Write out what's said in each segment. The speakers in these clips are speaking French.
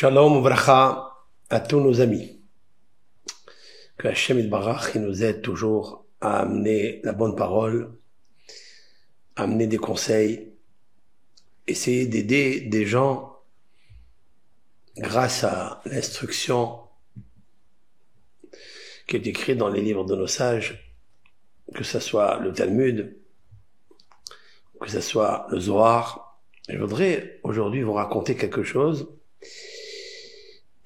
Shalom Uvracha à tous nos amis. Que Hashem Yitbarach nous aide toujours à amener la bonne parole, à amener des conseils, essayer d'aider des gens grâce à l'instruction qui est écrite dans les livres de nos sages, que ce soit le Talmud, que ce soit le Zohar. Je voudrais aujourd'hui vous raconter quelque chose.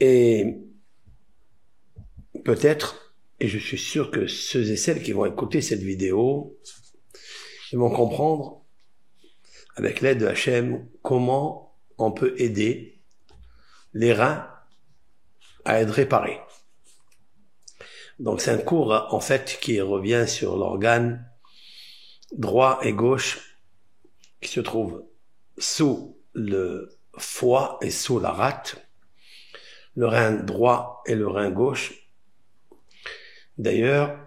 Et peut-être, et je suis sûr que ceux et celles qui vont écouter cette vidéo, ils vont comprendre, avec l'aide de Hachem, comment on peut aider les reins à être réparés. Donc c'est un cours, en fait, qui revient sur l'organe droit et gauche, qui se trouve sous le foie et sous la rate, le rein droit et le rein gauche. D'ailleurs,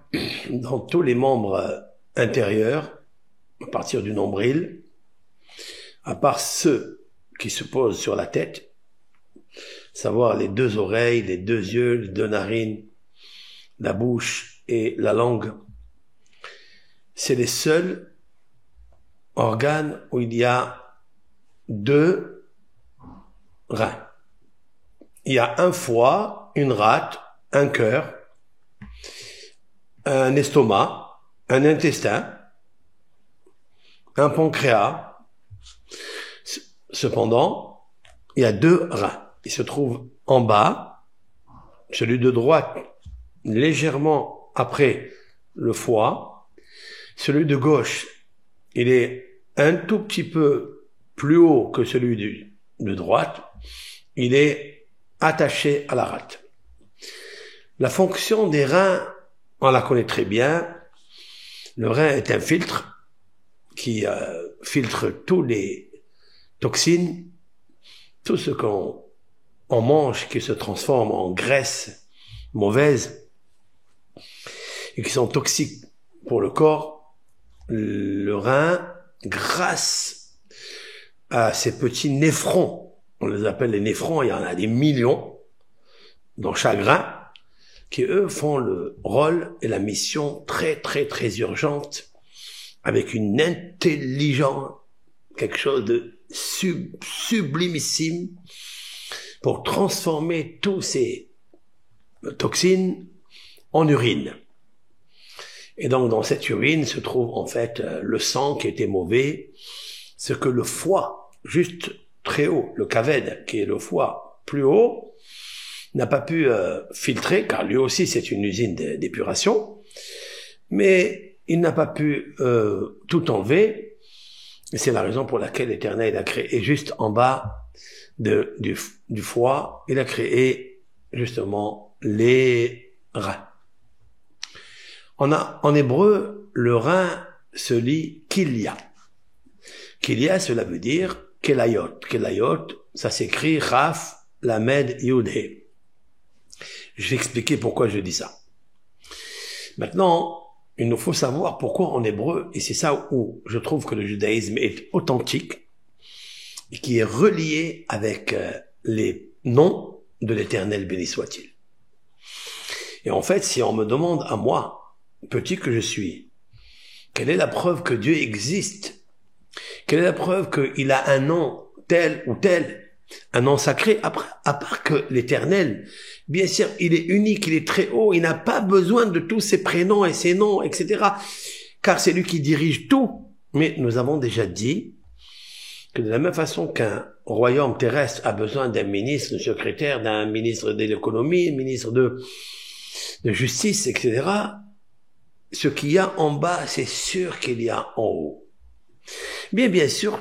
dans tous les membres intérieurs, à partir du nombril, à part ceux qui se posent sur la tête, savoir les deux oreilles, les deux yeux, les deux narines, la bouche et la langue, c'est les seuls organes où il y a deux reins. Il y a un foie, une rate, un cœur, un estomac, un intestin, un pancréas. Cependant, il y a deux reins. Ils se trouvent en bas, celui de droite légèrement après le foie, celui de gauche, il est un tout petit peu plus haut que celui de droite, il est attaché à la rate. La fonction des reins, on la connaît très bien. Le rein est un filtre qui filtre tous les toxines, tout ce qu'on mange qui se transforme en graisse mauvaise et qui sont toxiques pour le corps. Le rein, grâce à ces petits néphrons, on les appelle les néphrons, il y en a des millions dans chaque rein, qui eux font le rôle et la mission très très très urgente, avec une intelligence, quelque chose de sublimissime, pour transformer tous ces toxines en urine. Et donc dans cette urine se trouve en fait le sang qui était mauvais, ce que le foie, juste très haut, le kaved, qui est le foie plus haut, n'a pas pu filtrer, car lui aussi c'est une usine d'épuration, mais il n'a pas pu tout enlever, et c'est la raison pour laquelle l'Éternel a créé juste en bas du foie, il a créé justement les reins. En hébreu, le rein se lit Kilya. Kilya, cela veut dire Kelayot. Kelayot, ça s'écrit Chaf, Lamed, Yud-He. Je vais expliquer pourquoi je dis ça. Maintenant, il nous faut savoir pourquoi en hébreu, et c'est ça où je trouve que le judaïsme est authentique, et qui est relié avec les noms de l'Éternel, béni soit-il. Et en fait, si on me demande à moi, petit que je suis, quelle est la preuve que Dieu existe? Quelle est la preuve qu'il a un nom tel ou tel, un nom sacré, à part que l'Éternel, bien sûr, il est unique, il est très haut, il n'a pas besoin de tous ses prénoms et ses noms, etc. Car c'est lui qui dirige tout. Mais nous avons déjà dit que de la même façon qu'un royaume terrestre a besoin d'un ministre, d'un secrétaire, d'un ministre de l'économie, un ministre de justice, etc., ce qu'il y a en bas, c'est sûr qu'il y a en haut. Bien sûr,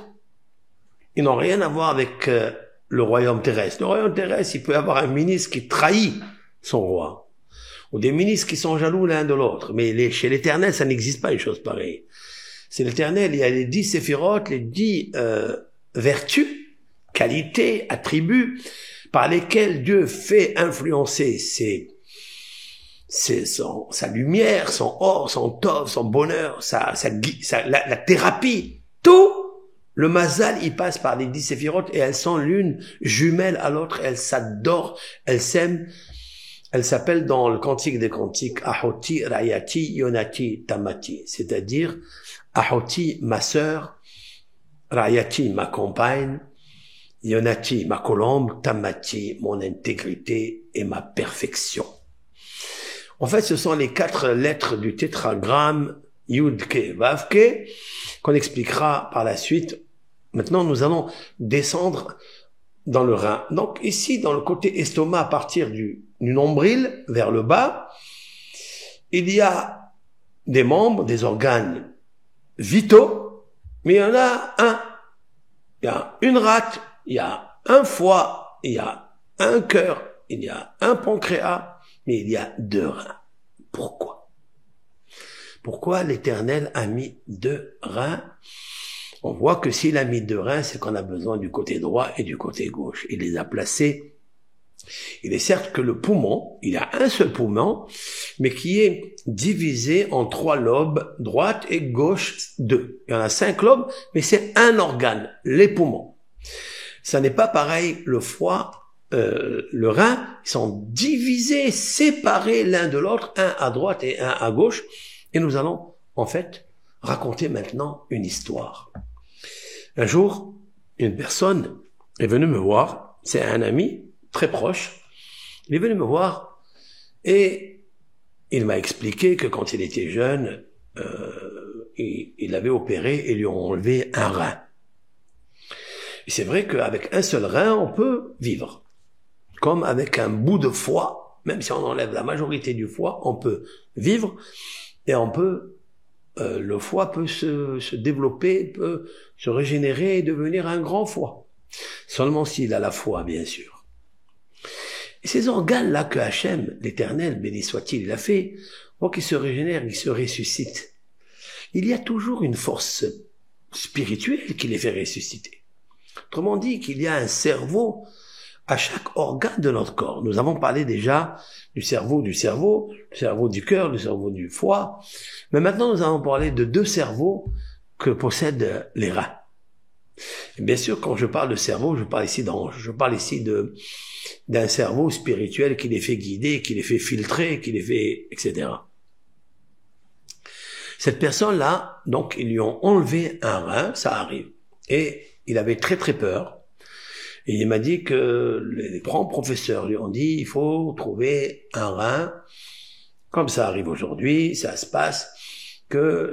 ils n'ont rien à voir avec le royaume terrestre. Le royaume terrestre, il peut y avoir un ministre qui trahit son roi, ou des ministres qui sont jaloux l'un de l'autre. Mais chez l'Éternel, ça n'existe pas une chose pareille. C'est l'Éternel, il y a les 10 séphirotes, les 10 vertus, qualités, attributs, par lesquels Dieu fait influencer sa lumière, son or, son tov, son bonheur, la thérapie, tout Le mazal, il passe par les 10 séphirotes et elles sont l'une jumelle à l'autre, elles s'adorent, elles s'aiment. Elles s'appellent dans le Cantique des Cantiques Ahoti, Rayati, Yonati, Tamati. C'est-à-dire, Ahoti, ma sœur, Rayati, ma compagne, Yonati, ma colombe, Tamati, mon intégrité et ma perfection. En fait, ce sont les 4 lettres du tétragramme Yud-Ke, Vav-Ke, qu'on expliquera par la suite. Maintenant, nous allons descendre dans le rein. Donc, ici, dans le côté estomac, à partir du nombril vers le bas, il y a des membres, des organes vitaux, mais il y en a un. Il y a une rate, il y a un foie, il y a un cœur, il y a un pancréas, mais il y a 2 reins. Pourquoi? Pourquoi l'Éternel a mis 2 reins? On voit que s'il a mis 2 reins, c'est qu'on a besoin du côté droit et du côté gauche. Il les a placés. Il est certes que le poumon, il y a un seul poumon, mais qui est divisé en 3 lobes, droite et gauche 2. Il y en a 5 lobes, mais c'est un organe, les poumons. Ça n'est pas pareil, le foie, le rein, ils sont divisés, séparés l'un de l'autre, un à droite et un à gauche. Et nous allons, en fait, raconter maintenant une histoire. Un jour, une personne est venue me voir, c'est un ami très proche, il est venu me voir et il m'a expliqué que quand il était jeune, il avait opéré et lui ont enlevé un rein. Et c'est vrai qu'avec un seul rein, on peut vivre. Comme avec un bout de foie, même si on enlève la majorité du foie, on peut vivre et on peut, le foie peut se développer, peut se régénérer et devenir un grand foie. Seulement s'il a la foi, bien sûr. Et ces organes-là que Hachem, l'Éternel, béni soit-il, il a fait, pour qu'ils se régénèrent, qu'ils se ressuscitent. Il y a toujours une force spirituelle qui les fait ressusciter. Autrement dit, qu'il y a un cerveau à chaque organe de notre corps. Nous avons parlé déjà du cerveau du cœur, du cerveau du foie. Mais maintenant, nous allons parler de 2 cerveaux que possèdent les reins. Et bien sûr, quand je parle de cerveau, je parle ici d'un cerveau spirituel qui les fait guider, qui les fait filtrer, qui les fait, etc. Cette personne-là, donc, ils lui ont enlevé un rein, ça arrive. Et il avait très très peur. Et il m'a dit que les grands professeurs lui ont dit, il faut trouver un rein. Comme ça arrive aujourd'hui, ça se passe que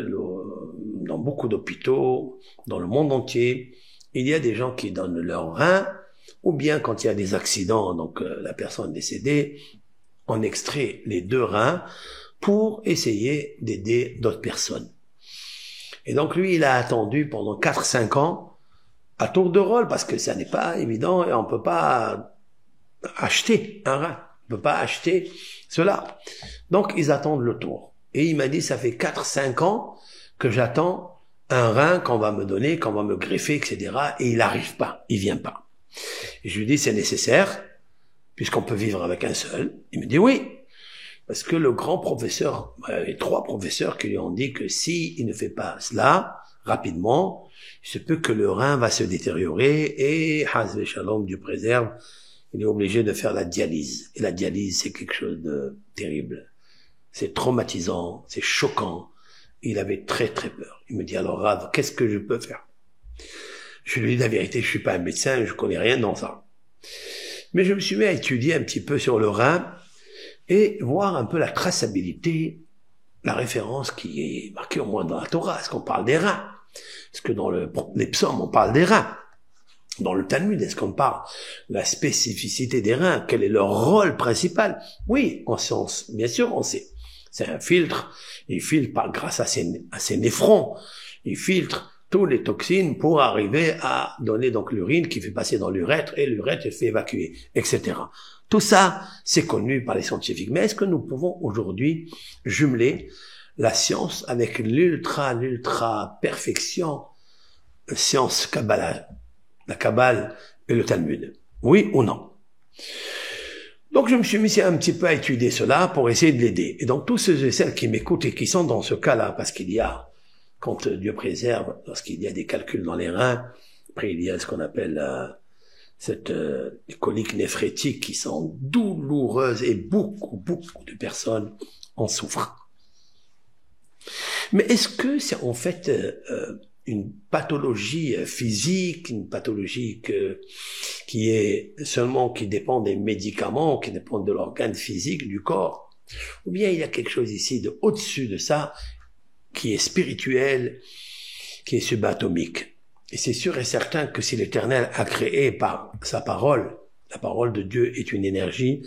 dans beaucoup d'hôpitaux, dans le monde entier, il y a des gens qui donnent leur rein, ou bien quand il y a des accidents, donc la personne décédée, on extrait les 2 reins pour essayer d'aider d'autres personnes. Et donc lui, il a attendu pendant 4-5 ans, à tour de rôle, parce que ça n'est pas évident et on peut pas acheter un rein. On peut pas acheter cela. Donc, ils attendent le tour. Et il m'a dit, ça fait 4-5 ans que j'attends un rein qu'on va me donner, qu'on va me greffer, etc. Et il n'arrive pas. Il vient pas. Et je lui dis, c'est nécessaire, puisqu'on peut vivre avec un seul. Il me dit oui. Parce que le grand professeur, il y avait 3 professeurs qui lui ont dit que si il ne fait pas cela, rapidement, il se peut que le rein va se détériorer et, Hazve Shalom, Dieu préserve, il est obligé de faire la dialyse. Et la dialyse, c'est quelque chose de terrible. C'est traumatisant, c'est choquant. Il avait très très peur. Il me dit, alors Rav, qu'est-ce que je peux faire? Je lui dis la vérité, je suis pas un médecin, je connais rien dans ça. Mais je me suis mis à étudier un petit peu sur le rein et voir un peu la traçabilité, la référence qui est marquée au moins dans la Torah. Est-ce qu'on parle des reins? Est-ce que dans les psaumes, on parle des reins? Dans le Talmud, est-ce qu'on parle de la spécificité des reins? Quel est leur rôle principal? Oui, on sait, bien sûr, on sait. C'est un filtre. Il filtre grâce à ses néphrons. Il filtre toutes les toxines pour arriver à donner donc l'urine qui fait passer dans l'urètre et l'urètre fait évacuer, etc. Tout ça, c'est connu par les scientifiques. Mais est-ce que nous pouvons aujourd'hui jumeler la science avec l'ultra perfection science Kabbalah, la Kabbale et le Talmud? Oui ou non? Donc je me suis mis un petit peu à étudier cela pour essayer de l'aider. Et donc tous ceux et celles qui m'écoutent et qui sont dans ce cas-là, parce qu'il y a quand Dieu préserve, lorsqu'il y a des calculs dans les reins, après il y a ce qu'on appelle cette colique néphrétique qui sont douloureuses et beaucoup de personnes en souffrent. Mais est-ce que c'est en fait une pathologie physique, une pathologie qui dépend des médicaments, qui dépend de l'organe physique du corps, ou bien il y a quelque chose ici de au-dessus de ça, qui est spirituel, qui est subatomique? Et c'est sûr et certain que si l'Éternel a créé par sa parole, la parole de Dieu est une énergie,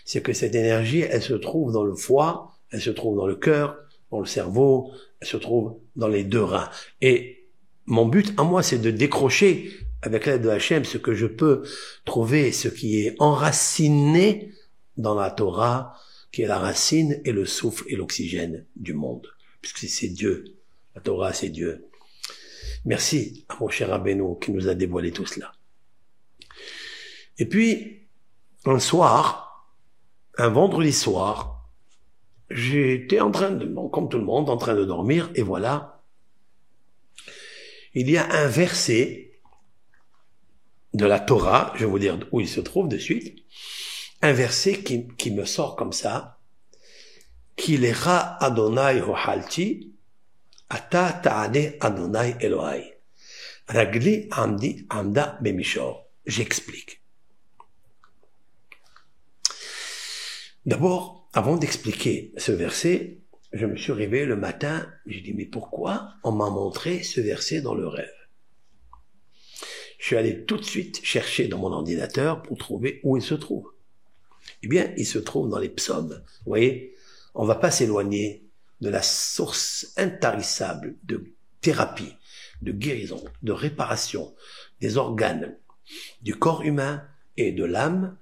c'est que cette énergie, elle se trouve dans le foie, elle se trouve dans le cœur, dans le cerveau, elle se trouve dans les deux reins. Et mon but à moi, c'est de décrocher, avec l'aide de Hachem, ce que je peux trouver, ce qui est enraciné dans la Torah, qui est la racine et le souffle et l'oxygène du monde. Puisque c'est Dieu. La Torah, c'est Dieu. Merci à mon cher Rabbeinu qui nous a dévoilé tout cela. Et puis, un soir, un vendredi soir, j'étais comme tout le monde, en train de dormir, et voilà, il y a un verset de la Torah, je vais vous dire où il se trouve de suite, un verset qui me sort comme ça, Kilecha Adonai Hohalti, Ata ta'ane Adonai Elohai. Ragli amda bemishor. J'explique. D'abord, avant d'expliquer ce verset, je me suis réveillé le matin, j'ai dit, mais pourquoi on m'a montré ce verset dans le rêve? Je suis allé tout de suite chercher dans mon ordinateur pour trouver où il se trouve. Eh bien, il se trouve dans les psaumes. Vous voyez, on va pas s'éloigner de la source intarissable de thérapie, de guérison, de réparation des organes, du corps humain et de l'âme,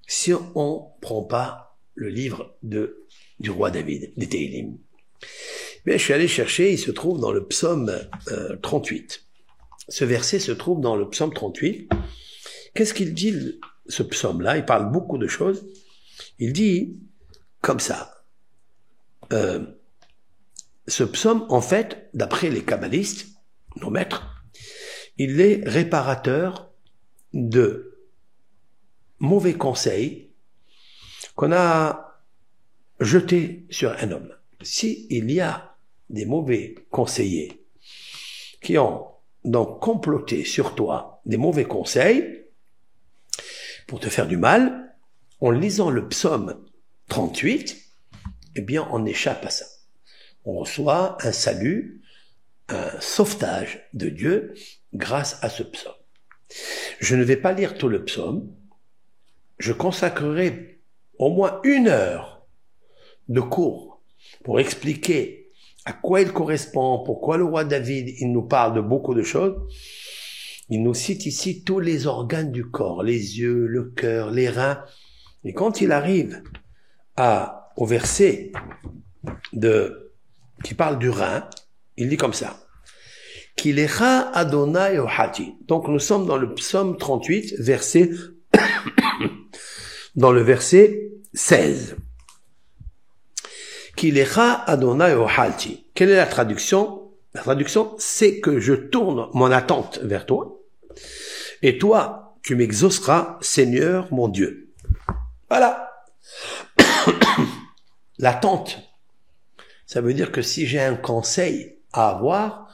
si on prend pas le livre du roi David, des Téhilim. Mais je suis allé chercher, il se trouve dans le psaume 38. Ce verset se trouve dans le psaume 38. Qu'est-ce qu'il dit, ce psaume-là? Il parle beaucoup de choses. Il dit comme ça. Ce psaume, en fait, d'après les kabbalistes, nos maîtres, il est réparateur de mauvais conseils qu'on a jetés sur un homme. Si il y a des mauvais conseillers qui ont donc comploté sur toi des mauvais conseils pour te faire du mal, en lisant le psaume 38, eh bien, on échappe à ça. On reçoit un salut, un sauvetage de Dieu grâce à ce psaume. Je ne vais pas lire tout le psaume. Je consacrerai au moins 1 heure de cours pour expliquer à quoi il correspond, pourquoi le roi David, il nous parle de beaucoup de choses. Il nous cite ici tous les organes du corps, les yeux, le cœur, les reins. Et quand il arrive au verset qui parle du rein, il dit comme ça. Kilecha Adonai Ohati. Donc nous sommes dans le psaume 38, dans le verset 16. Kilecha Adonai Ohati. Quelle est la traduction? La traduction, c'est que je tourne mon attente vers toi, et toi, tu m'exauceras, Seigneur mon Dieu. Voilà. L'attente. Ça veut dire que si j'ai un conseil à avoir,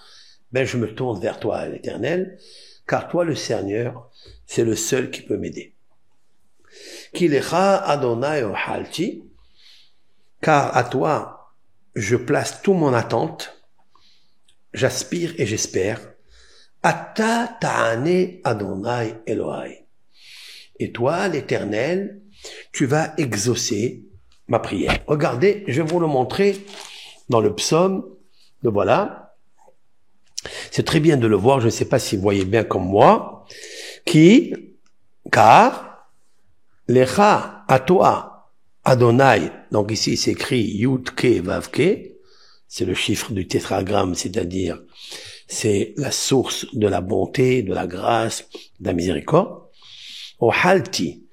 ben je me tourne vers toi, l'Éternel, car toi, le Seigneur, c'est le seul qui peut m'aider. Kilecha Adonai Ohalti, car à toi, je place tout mon attente, j'aspire et j'espère. Ata ta'ane Adonai Elohai. Et toi, l'Éternel, tu vas exaucer ma prière. Regardez, je vais vous le montrer dans le psaume. Le voilà. C'est très bien de le voir. Je ne sais pas si vous voyez bien comme moi. Car, lecha, à toi, Adonai. Donc ici, c'est écrit Yud-Ke, Vav-Ke. C'est le chiffre du tétragramme, c'est-à-dire, c'est la source de la bonté, de la grâce, de la miséricorde. Au halti,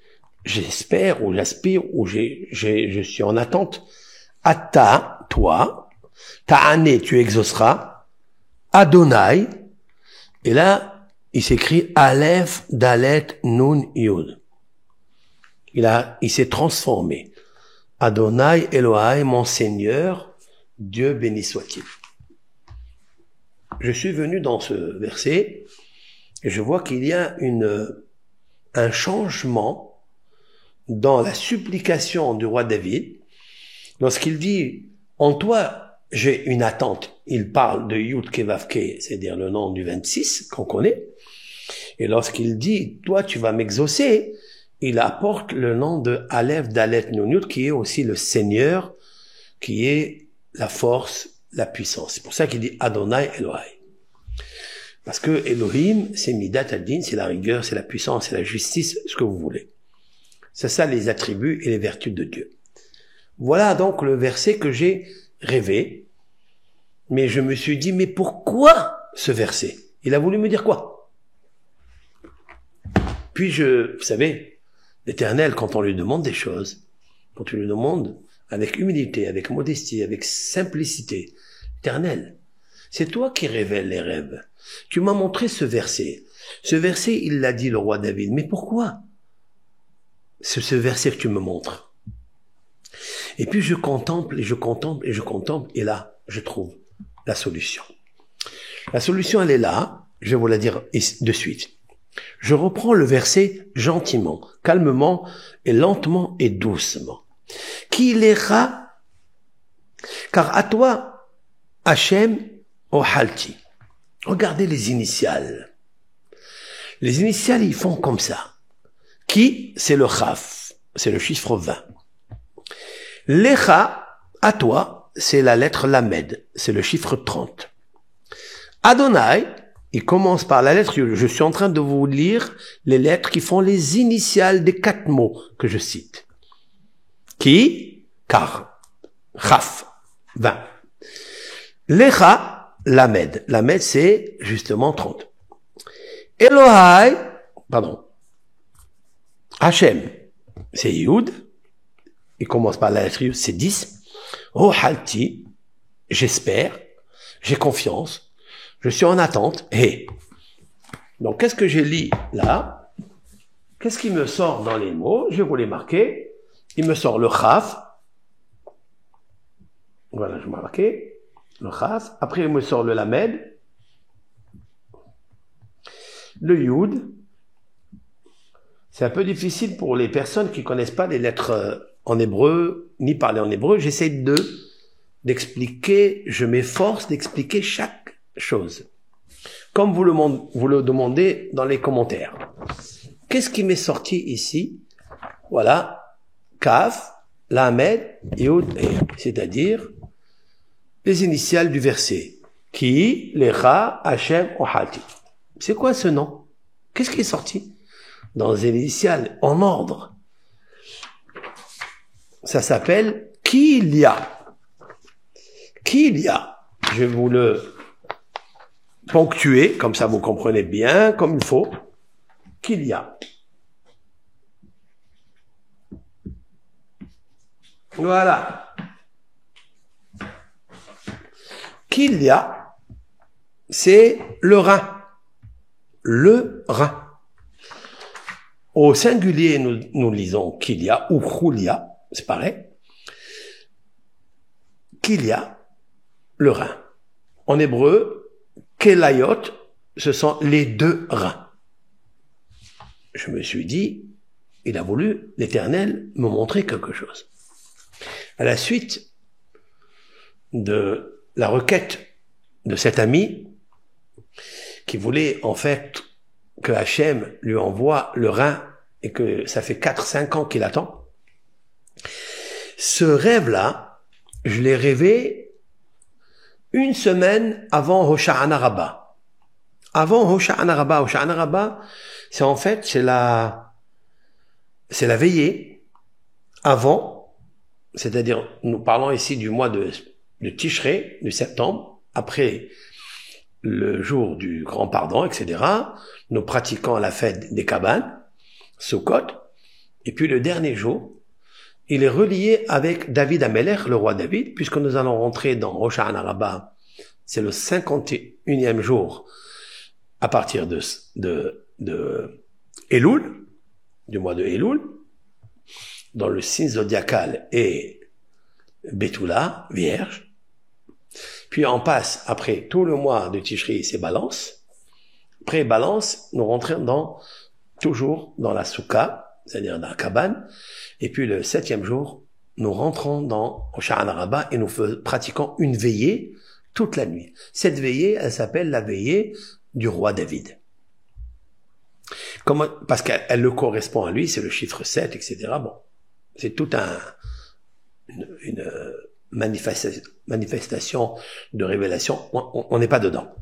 j'espère, ou j'aspire, ou je suis en attente. Ata, toi, ta'ane, tu exauceras. Adonai, et là, il s'écrit Aleph, Dalet, Nun, Yud. Il s'est transformé. Adonai, Elohai, mon Seigneur, Dieu béni soit-il. Je suis venu dans ce verset, et je vois qu'il y a un changement dans la supplication du roi David, lorsqu'il dit, en toi, j'ai une attente. Il parle de Yud Kevavke, c'est-à-dire le nom du 26, qu'on connaît. Et lorsqu'il dit, toi, tu vas m'exaucer, il apporte le nom de Aleph, Dalet, Nun, Yud, qui est aussi le Seigneur, qui est la force, la puissance. C'est pour ça qu'il dit Adonai Elohai. Parce que Elohim, c'est Midat Adin, c'est la rigueur, c'est la puissance, c'est la justice, ce que vous voulez. C'est ça les attributs et les vertus de Dieu. Voilà donc le verset que j'ai rêvé. Mais je me suis dit, mais pourquoi ce verset? Il a voulu me dire quoi? Puis vous savez, l'Éternel, quand on lui demande des choses, quand on lui demande avec humilité, avec modestie, avec simplicité, l'Éternel, c'est toi qui révèles les rêves. Tu m'as montré ce verset. Ce verset, il l'a dit le roi David. Mais pourquoi? C'est ce verset que tu me montres. Et puis je contemple, et je contemple, et je contemple, et là, je trouve la solution. La solution, elle est là. Je vais vous la dire de suite. Je reprends le verset gentiment, calmement, et lentement, et doucement. Qui l'ira, car à toi, Hachem, Ohalti. Regardez les initiales. Les initiales, ils font comme ça. Qui, c'est le Chaf, c'est le chiffre 20. Lecha, à toi, c'est la lettre Lamed, c'est le chiffre 30. Adonai, il commence par la lettre Yud. Je suis en train de vous lire les lettres qui font les initiales des 4 mots que je cite. Qui, car, Chaf, 20. Lecha, Lamed. Lamed, c'est justement 30. Elohai, Hachem, c'est Yud. Il commence par la lettre Yud, c'est 10. Oh Halti, j'espère, j'ai confiance, je suis en attente. Et donc, qu'est-ce que j'ai lu là? Qu'est-ce qui me sort dans les mots? Je vais vous les marquer. Il me sort le Chaf. Voilà, je m'ai marqué. Le Chaf. Après, il me sort le Lamed. Le Yud. C'est un peu difficile pour les personnes qui connaissent pas les lettres en hébreu, ni parler en hébreu. J'essaie d'expliquer, je m'efforce d'expliquer chaque chose. Comme vous le demandez dans les commentaires. Qu'est-ce qui m'est sorti ici? Voilà. Kaf, Lamed, Yud, et c'est-à-dire les initiales du verset. Ki, Lecha, Hachem, Ohati. C'est quoi ce nom? Qu'est-ce qui est sorti? Dans les initiales, en ordre. Ça s'appelle Kilia. Kilia. Je vais vous le ponctuer, comme ça vous comprenez bien, comme il faut. Kilia. Voilà. Kilia, c'est le rein. Le rein. Au singulier, nous lisons Kilia ou Chulia, c'est pareil. Kilia, le rein. En hébreu, Kelayot, ce sont les 2 reins. Je me suis dit, il a voulu, l'Éternel, me montrer quelque chose. À la suite de la requête de cet ami, qui voulait en fait que Hachem lui envoie le rein et que ça fait 4-5 ans qu'il attend. Ce rêve-là, je l'ai rêvé 1 semaine avant Hosha'ana Rabbah. Avant Hosha'ana Rabbah. Hosha'ana Rabbah, c'est en fait, c'est la veillée avant, c'est-à-dire, nous parlons ici du mois de Tishré, de septembre, après le jour du grand pardon, etc. Nous pratiquons la fête des cabanes, Sukkot, et puis le dernier jour, il est relié avec David Amelech, le roi David, puisque nous allons rentrer dans Hosha'ana Rabbah c'est le 51e jour à partir de Elul, du mois de Elul, dans le signe zodiacal est Betula, Vierge. Puis on passe après tout le mois de Tishri, c'est Balance. Après Balance, nous rentrons toujours dans la Souka, c'est-à-dire dans la cabane. Et puis le 7e jour, nous rentrons au Sha'an Araba et nous pratiquons une veillée toute la nuit. Cette veillée, elle s'appelle la veillée du roi David. Parce qu'elle le correspond à lui, c'est le chiffre 7, etc. Bon, c'est tout une manifestation de révélation. On n'est pas dedans.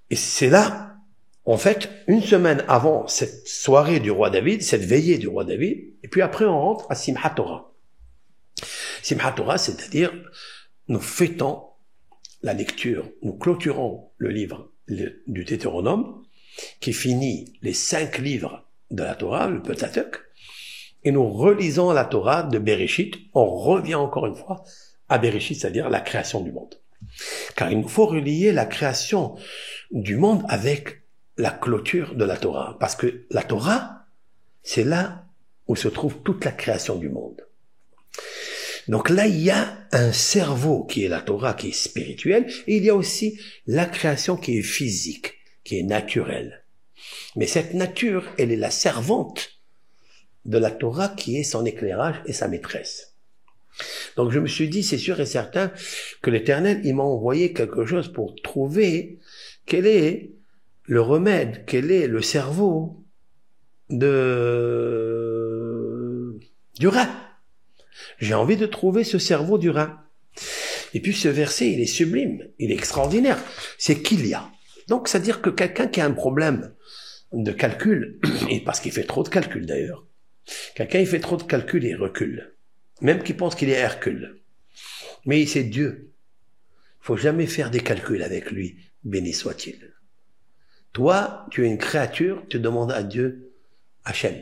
Et c'est là, en fait, une semaine avant cette soirée du roi David, cette veillée du roi David, et puis après on rentre à Simchat Torah. Simchat Torah, c'est-à-dire, nous fêtons la lecture, nous clôturons le livre du Deutéronome, qui finit les 5 livres de la Torah, le Pentateuch, et nous relisons la Torah de Bereshit. On revient encore une fois à Bereshit, c'est-à-dire la création du monde. Car il nous faut relier la création du monde avec la clôture de la Torah. Parce que la Torah, c'est là où se trouve toute la création du monde. Donc là, il y a un cerveau qui est la Torah, qui est spirituel, et il y a aussi la création qui est physique, qui est naturelle. Mais cette nature, elle est la servante de la Torah qui est son éclairage et sa maîtresse. Donc je me suis dit, c'est sûr et certain que l'Éternel, il m'a envoyé quelque chose pour trouver quel est le remède, quel est le cerveau du rein. J'ai envie de trouver ce cerveau du rein. Et puis ce verset, il est sublime, il est extraordinaire. C'est qu'il y a. Donc, c'est-à-dire que quelqu'un qui a un problème de calcul, et parce qu'il fait trop de calculs d'ailleurs, quelqu'un il fait trop de calculs et il recule. Même qu'il pense qu'il est Hercule. Mais c'est Dieu. Il faut jamais faire des calculs avec lui, béni soit-il. Toi, tu es une créature, tu demandes à Dieu, Hachem,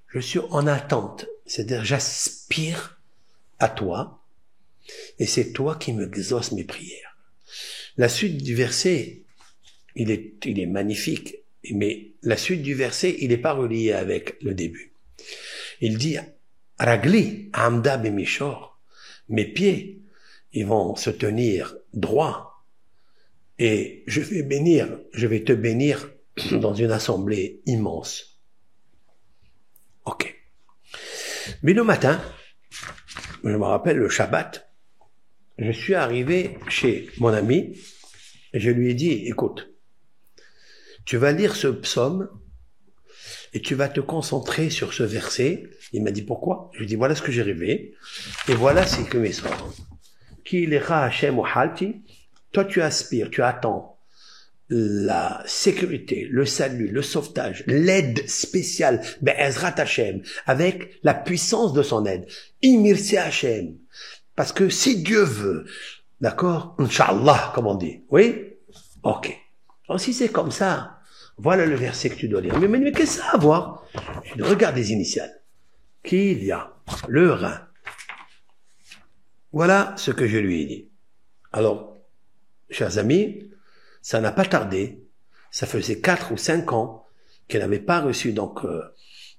je suis en attente, c'est-à-dire j'aspire à toi, et c'est toi qui me exauces mes prières. La suite du verset, il est magnifique, mais la suite du verset, il n'est pas relié avec le début. Il dit, Ragli, Amda Bemishor, mes pieds, ils vont se tenir droits, et je vais te bénir dans une assemblée immense. Ok. Mais le matin, je me rappelle le Shabbat, je suis arrivé chez mon ami, et je lui ai dit, écoute, tu vas lire ce psaume, et tu vas te concentrer sur ce verset. Il m'a dit pourquoi? Je lui ai dit voilà ce que j'ai rêvé, et voilà ce que mes sorts. Ki lecha Hashem ou halti, toi tu aspires, tu attends la sécurité, le salut, le sauvetage, l'aide spéciale, be'ezrat Hashem, avec la puissance de son aide. Imirse Hashem. Parce que si Dieu veut, d'accord? Inch'Allah, comme on dit. Oui? Ok. Alors si c'est comme ça, voilà le verset que tu dois lire. Mais qu'est-ce que ça a à voir? Regarde les initiales. Qu'il y a le rein. Voilà ce que je lui ai dit. Alors, chers amis, ça n'a pas tardé. Ça faisait 4 ou 5 ans qu'elle n'avait pas reçu donc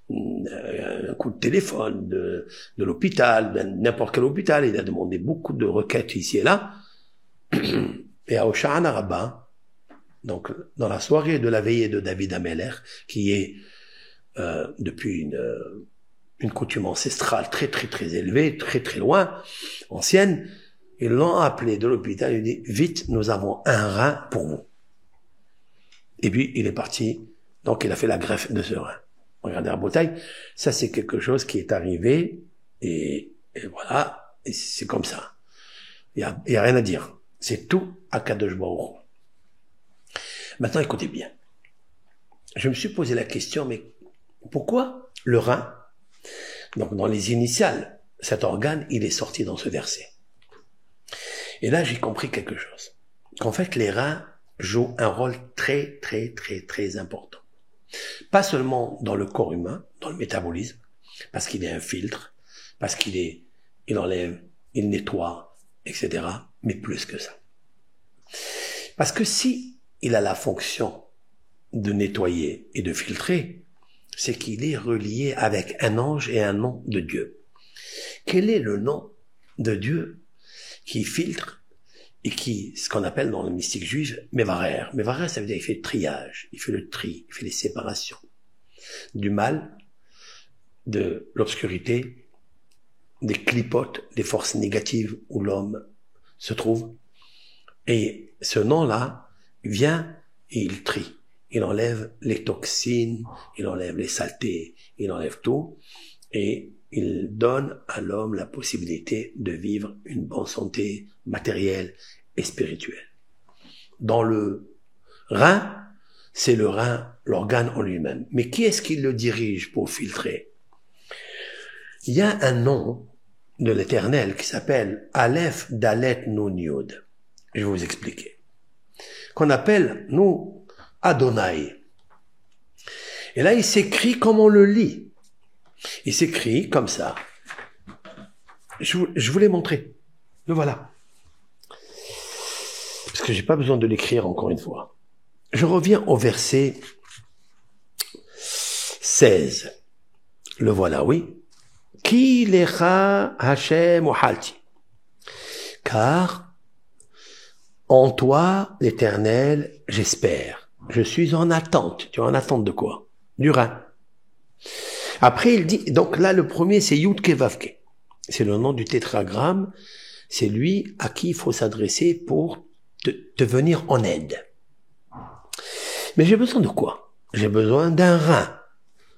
un coup de téléphone de l'hôpital, de n'importe quel hôpital. Il a demandé beaucoup de requêtes ici et là. Et à Sha'an Araba, donc dans la soirée de la veillée de David Ameler, qui est depuis une coutume ancestrale très très très élevée, très très loin, ancienne, ils l'ont appelé de l'hôpital, il dit vite, nous avons un rein pour vous. Et puis il est parti, donc il a fait la greffe de ce rein. Regardez la bouteille, ça c'est quelque chose qui est arrivé, et voilà, et c'est comme ça. Il y a rien à dire. C'est tout à Kadosh Baruch. Maintenant, écoutez bien. Je me suis posé la question, mais pourquoi le rein, donc dans les initiales, cet organe, il est sorti dans ce verset. Et là, j'ai compris quelque chose. Qu'en fait, les reins jouent un rôle très, très, très, très important. Pas seulement dans le corps humain, dans le métabolisme, parce qu'il est un filtre, parce il enlève, il nettoie, etc. Mais plus que ça. Parce que si il a la fonction de nettoyer et de filtrer, c'est qu'il est relié avec un ange et un nom de Dieu. Quel est le nom de Dieu qui filtre et qui, ce qu'on appelle dans le mystique juif, Mevarer. Mevarer, ça veut dire qu'il fait le triage, il fait le tri, il fait les séparations du mal, de l'obscurité, des clipotes, des forces négatives où l'homme se trouve. Et ce nom-là vient et il trie. Il enlève les toxines, il enlève les saletés, il enlève tout. Et il donne à l'homme la possibilité de vivre une bonne santé matérielle et spirituelle. Dans le rein, c'est le rein, l'organe en lui-même. Mais qui est-ce qui le dirige pour filtrer? Il y a un nom de l'Éternel qui s'appelle Aleph Dalet Nun Yud. Je vais vous expliquer. Qu'on appelle, nous, Adonai. Et là, il s'écrit comme on le lit. Il s'écrit comme ça. Je vous l'ai montré. Le voilà. Parce que j'ai pas besoin de l'écrire encore une fois. Je reviens au verset 16. Le voilà, oui. Ki lecha Hashem uhalti. Car en toi, l'Éternel, j'espère. Je suis en attente. Tu es en attente de quoi? Du rein. Après, il dit, donc là, le premier, c'est Yud Ke Vav Ke. C'est le nom du tétragramme. C'est lui à qui il faut s'adresser pour te venir en aide. Mais j'ai besoin de quoi? J'ai besoin d'un rein.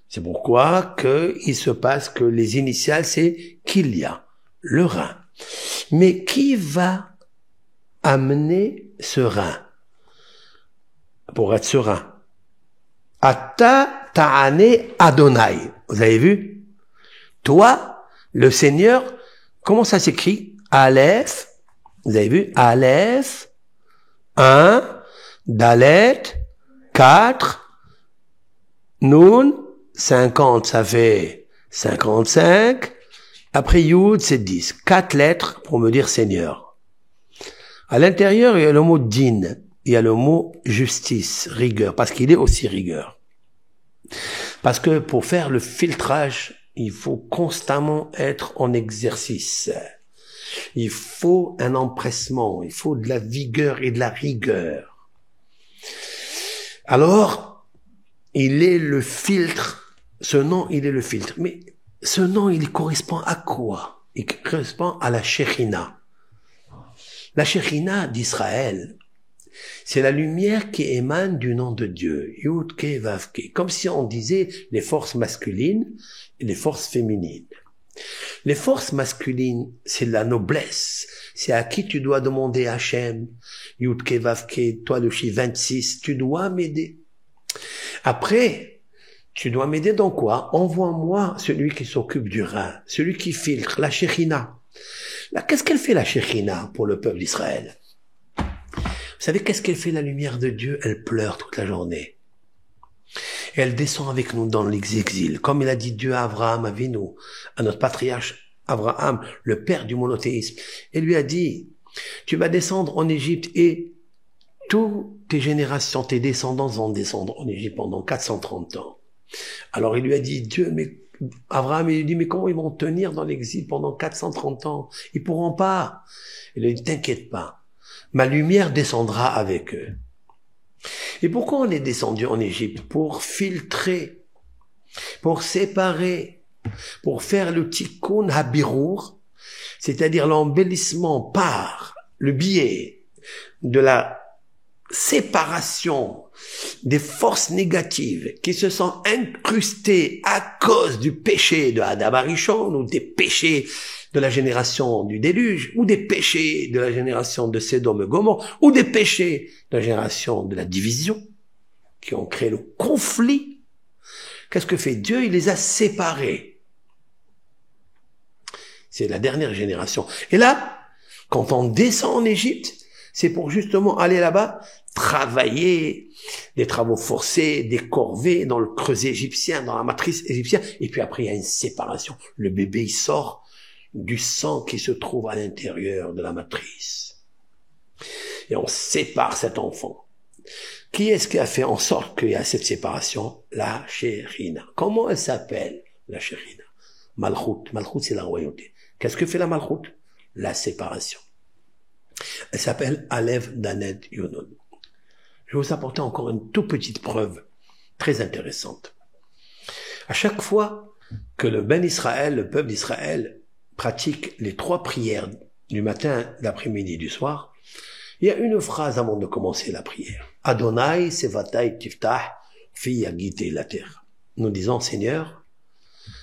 C'est pourquoi il se passe que les initiales, c'est Kilia, le rein. Mais qui va amener ce rein pour être serein? Ata Ta'ane Adonai. Vous avez vu? Toi, le Seigneur, comment ça s'écrit? Aleph, vous avez vu? Aleph, 1, Dalet, 4, Nun, 50, ça fait 55. Après Yud, c'est 10. 4 lettres pour me dire Seigneur. À l'intérieur, il y a le mot din. Il y a le mot justice, rigueur, parce qu'il est aussi rigueur. Parce que pour faire le filtrage, il faut constamment être en exercice. Il faut un empressement, il faut de la vigueur et de la rigueur. Alors, il est le filtre. Ce nom, il est le filtre. Mais ce nom, il correspond à quoi? Il correspond à la Shekhinah. La Shekhinah d'Israël, c'est la lumière qui émane du nom de Dieu. Yud Ke Vav Ke. Comme si on disait les forces masculines et les forces féminines. Les forces masculines, c'est la noblesse. C'est à qui tu dois demander Hachem. Yud Ke Vav Ke, toi le chiffre 26, tu dois m'aider. Après, tu dois m'aider dans quoi? Envoie-moi celui qui s'occupe du rein, celui qui filtre, la Shekhinah. Là, qu'est-ce qu'elle fait la Shekhinah pour le peuple d'Israël? Vous savez qu'est-ce qu'elle fait la lumière de Dieu? Elle pleure toute la journée. Et elle descend avec nous dans l'exil. Comme il a dit Dieu à Abraham Avinu, à notre patriarche Abraham, le père du monothéisme. Il lui a dit, tu vas descendre en Égypte et toutes tes générations, tes descendants vont descendre en Égypte pendant 430 ans. Alors il lui a dit, Dieu, mais Abraham, il lui dit, mais comment ils vont tenir dans l'exil pendant 430 ans? Ils pourront pas. Il lui a dit, t'inquiète pas. Ma lumière descendra avec eux. Et pourquoi on est descendu en Égypte? Pour filtrer, pour séparer, pour faire le tikkun habirour, c'est-à-dire l'embellissement par le biais de la séparation des forces négatives qui se sont incrustées à cause du péché de Adam Arishon ou des péchés de la génération du déluge, ou des péchés de la génération de Sodome et Gomorrhe, ou des péchés de la génération de la division, qui ont créé le conflit. Qu'est-ce que fait Dieu? Il les a séparés. C'est la dernière génération. Et là, quand on descend en Égypte, c'est pour justement aller là-bas, travailler, des travaux forcés, des corvées dans le creuset égyptien, dans la matrice égyptienne, et puis après il y a une séparation. Le bébé, il sort du sang qui se trouve à l'intérieur de la matrice. et on sépare cet enfant. Qui est-ce qui a fait en sorte qu'il y a cette séparation? La Shérina. Comment elle s'appelle, la Shérina? Malchut. Malchut, c'est la royauté. Qu'est-ce que fait la Malchut? La séparation. Elle s'appelle Aleph Dalet Yonod. Je vais vous apporter encore une toute petite preuve très intéressante. À chaque fois que le Ben Israël, le peuple d'Israël, pratique les 3 prières du matin, l'après-midi et du soir, il y a une phrase avant de commencer la prière. Adonai sevatai tiftah fi yagite la terre. Nous disons, Seigneur,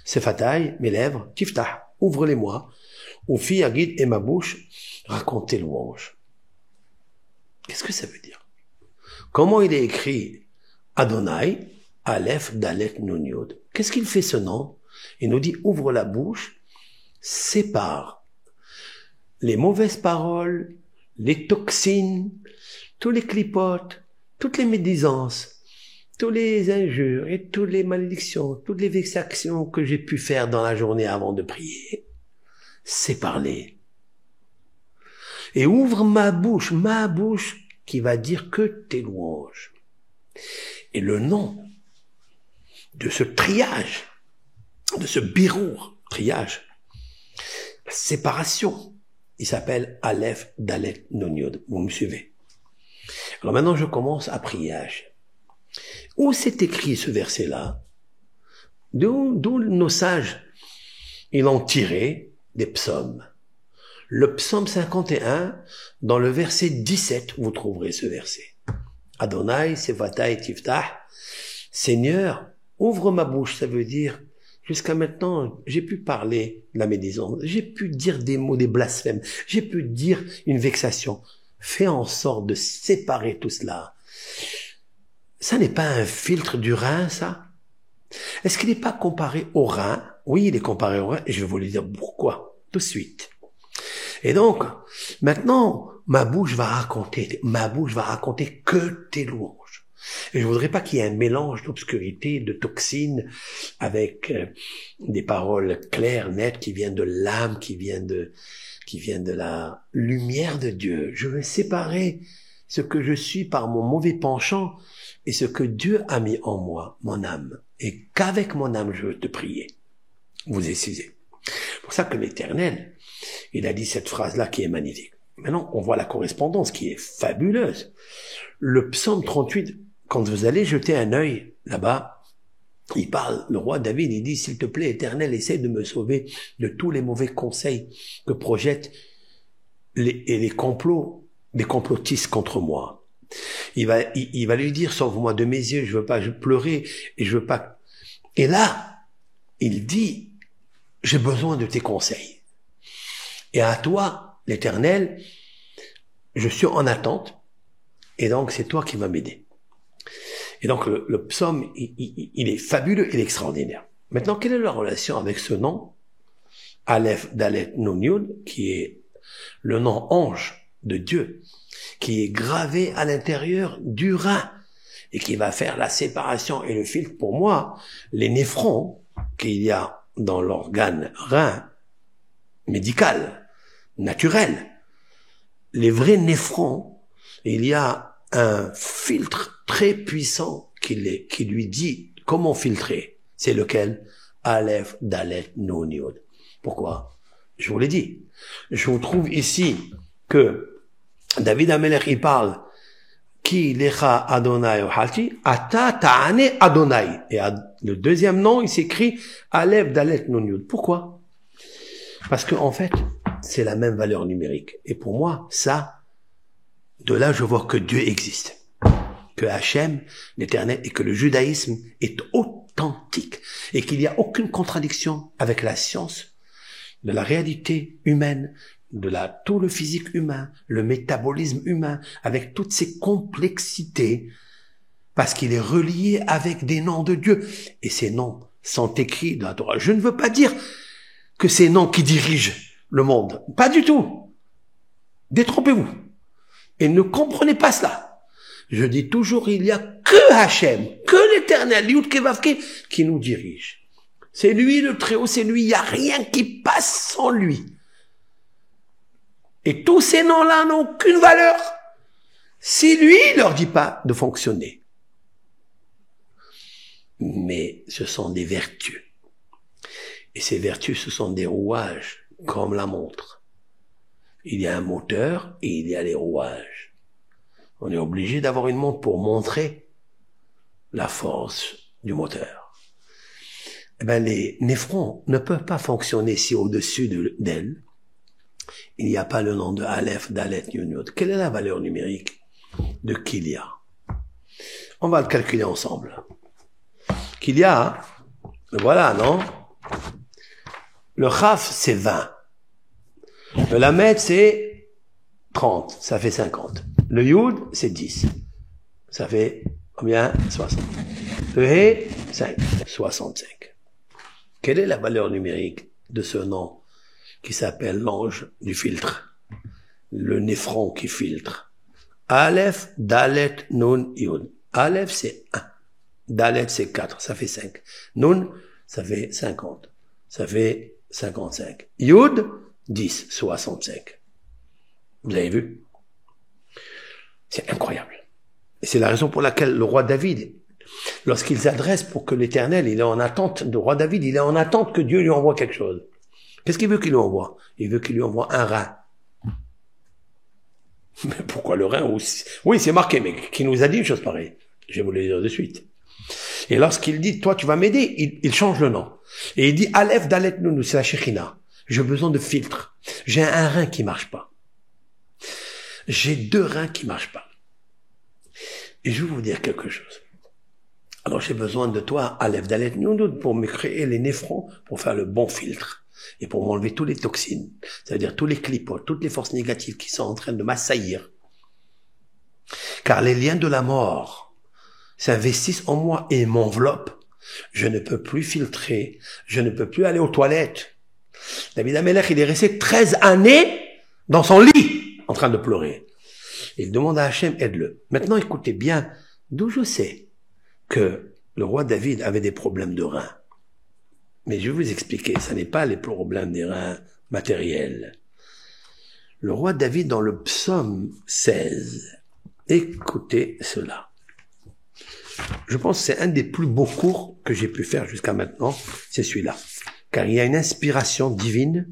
sevatai, mes lèvres, tiftah, ouvre-les-moi, ou fi yagit et ma bouche, raconter louange. Qu'est-ce que ça veut dire? Comment il est écrit Adonai, Aleph, Dalet, Nun, Yod? Qu'est-ce qu'il fait ce nom? Il nous dit, ouvre la bouche, sépare les mauvaises paroles, les toxines, tous les clipotes, toutes les médisances, tous les injures et toutes les malédictions, toutes les vexations que j'ai pu faire dans la journée avant de prier. Sépare-les. Et ouvre ma bouche qui va dire que tes louanges. Et le nom de ce triage, de ce birour, triage, séparation, il s'appelle Aleph, Dalet, Nun, Yod. Vous me suivez? Alors maintenant, je commence à prier. Où c'est écrit ce verset-là? D'où nos sages, ils ont tiré des psaumes. Le psaume 51, dans le verset 17, vous trouverez ce verset. Adonai, sevatai, tiftah. Seigneur, ouvre ma bouche. Ça veut dire, jusqu'à maintenant, j'ai pu parler de la médisance. J'ai pu dire des mots, des blasphèmes. J'ai pu dire une vexation. Fais en sorte de séparer tout cela. Ça n'est pas un filtre du rein, ça? Est-ce qu'il n'est pas comparé au rein? Oui, il est comparé au rein, et je vais vous le dire pourquoi, tout de suite. Et donc, maintenant, ma bouche va raconter que tes louanges. Et je voudrais pas qu'il y ait un mélange d'obscurité, de toxines, avec des paroles claires, nettes, qui viennent de l'âme, qui viennent de la lumière de Dieu. Je veux séparer ce que je suis par mon mauvais penchant et ce que Dieu a mis en moi, mon âme. Et qu'avec mon âme, je veux te prier. Vous excusez. C'est pour ça que l'Éternel, il a dit cette phrase-là qui est magnifique. Maintenant, on voit la correspondance qui est fabuleuse. Le psaume 38, quand vous allez jeter un œil là-bas, il parle, le roi David, il dit, s'il te plaît, Éternel, essaie de me sauver de tous les mauvais conseils que projettent les complots, des complotistes contre moi. Il va lui dire, sauve-moi de mes yeux, je veux pas pleurer, et je veux pas. Et là, il dit, j'ai besoin de tes conseils. Et à toi, l'Éternel, je suis en attente, et donc c'est toi qui vas m'aider. Et donc le psaume, il est fabuleux, il est extraordinaire. Maintenant, quelle est la relation avec ce nom, Aleph, Dalet, Nun, Yod, qui est le nom ange de Dieu, qui est gravé à l'intérieur du rein, et qui va faire la séparation et le filtre pour moi, les néphrons qu'il y a dans l'organe rein médical, naturel. Les vrais néphrons, il y a un filtre très puissant qui lui dit comment filtrer. C'est lequel? Aleph, Dalet, Nun, Yod. Pourquoi? Je vous l'ai dit. Je vous trouve ici que David Amelech, il parle Ki lecha Adonai ohalti, ata ta'ane Adonai. Et le deuxième nom, il s'écrit Aleph, Dalet, Nun, Yod. Pourquoi? Parce que, en fait, c'est la même valeur numérique. Et pour moi, ça, de là, je vois que Dieu existe. Que Hachem, l'Éternel, et que le judaïsme est authentique. Et qu'il n'y a aucune contradiction avec la science de la réalité humaine, tout le physique humain, le métabolisme humain, avec toutes ces complexités, parce qu'il est relié avec des noms de Dieu. Et ces noms sont écrits dans la Torah. Je ne veux pas dire que ces noms qui dirigent le monde. Pas du tout. Détrompez-vous. Et ne comprenez pas cela. Je dis toujours, il n'y a que Hachem, que l'Éternel, Yud Kei Vav Kei, qui nous dirige. C'est lui le Très-Haut, c'est lui, il n'y a rien qui passe sans lui. Et tous ces noms-là n'ont aucune valeur si lui leur dit pas de fonctionner. Mais ce sont des vertus. Et ces vertus, ce sont des rouages, comme la montre. Il y a un moteur et il y a les rouages. On est obligé d'avoir une montre pour montrer la force du moteur. Eh ben, les néphrons ne peuvent pas fonctionner si au-dessus d'elle, il n'y a pas le nom de Aleph, Dalet, Nun, Yod. Quelle est la valeur numérique de Kilia? On va le calculer ensemble. Kilia, voilà, non? Le Chaf, c'est 20. Le Lamed, c'est 30. Ça fait 50. Le Yud, c'est 10. Ça fait combien? 60. Le He, 5. 65. Quelle est la valeur numérique de ce nom qui s'appelle l'ange du filtre? Le néphron qui filtre. Aleph, Dalet, Nun, Yud. Aleph, c'est 1. Dalet, c'est 4. Ça fait 5. Nun, ça fait 50. Ça fait 55. Yud, 10. 65. Vous avez vu? C'est incroyable. Et c'est la raison pour laquelle le roi David, lorsqu'il s'adresse pour que l'Éternel, il est en attente, le roi David, il est en attente que Dieu lui envoie quelque chose. Qu'est-ce qu'il veut qu'il lui envoie? Il veut qu'il lui envoie un rein. Mais pourquoi le rein aussi? Oui, c'est marqué, mais qui nous a dit une chose pareille? Je vais vous le dire de suite. Et lorsqu'il dit, toi, tu vas m'aider, il change le nom. Et il dit, Aleph, Dalet, Nun, c'est la Shekhina. J'ai besoin de filtre. J'ai un rein qui marche pas. J'ai 2 reins qui marchent pas. Et je vais vous dire quelque chose. Alors j'ai besoin de toi, Aleph, Dalet, Nun, pour me créer les néphrons, pour faire le bon filtre. Et pour m'enlever toutes les toxines. C'est-à-dire tous les clipotes, toutes les forces négatives qui sont en train de m'assaillir. Car les liens de la mort s'investissent en moi et m'enveloppent. Je ne peux plus filtrer. Je ne peux plus aller aux toilettes. David Amelech, il est resté 13 années dans son lit, en train de pleurer. Il demande à Hachem, aide-le. Maintenant, écoutez bien, d'où je sais que le roi David avait des problèmes de reins. Mais je vais vous expliquer, ce n'est pas les problèmes des reins matériels. Le roi David, dans le psaume 16, écoutez cela. Je pense que c'est un des plus beaux cours que j'ai pu faire jusqu'à maintenant, c'est celui-là. Car il y a une inspiration divine